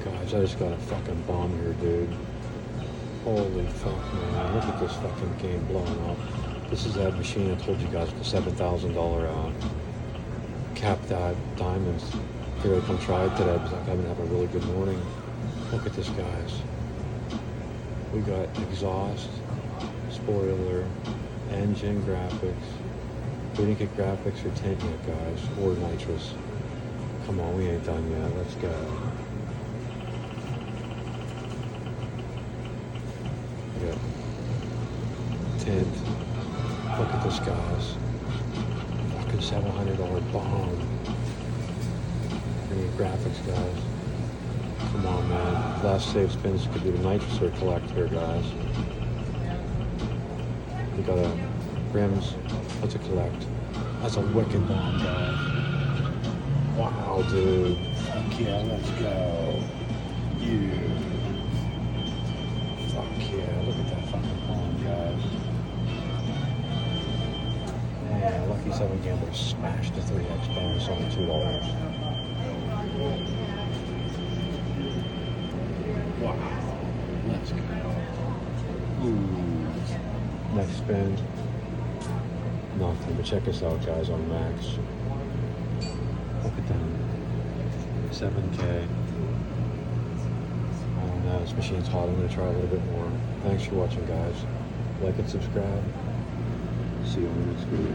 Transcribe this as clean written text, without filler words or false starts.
Guys, I just got a fucking bomb here, dude. Holy fuck, man. Look at this fucking game blowing up. This is that machine I told you guys, the $7,000 cap that diamonds. Figured I'd come try it today because I've been having a really good morning. Look at this, guys. We got exhaust, spoiler, engine, graphics. We didn't get graphics or tint yet, guys, or nitrous. Come on, we ain't done yet. Let's go. We got tint. Look at this, guys. Fucking $700 bomb. We need graphics, guys. Come on, man. Last save spins could be the nitrous or collect here, guys. We got a rims. What's a collect? That's a wicked bomb, guys. Wow, dude. Fuck yeah, let's go. Yeah. Fuck yeah, look at that fucking bomb, guys. Man, Lucky 7 Gambler smashed the 3x bonus on $2. Wow. Let's go. Ooh. Next spin. Nothing, but check us out, guys, on Max. Look at them. 7K. I don't know, this machine's hot. I'm going to try a little bit more. Thanks for watching, guys. Like and subscribe. See you on the next video.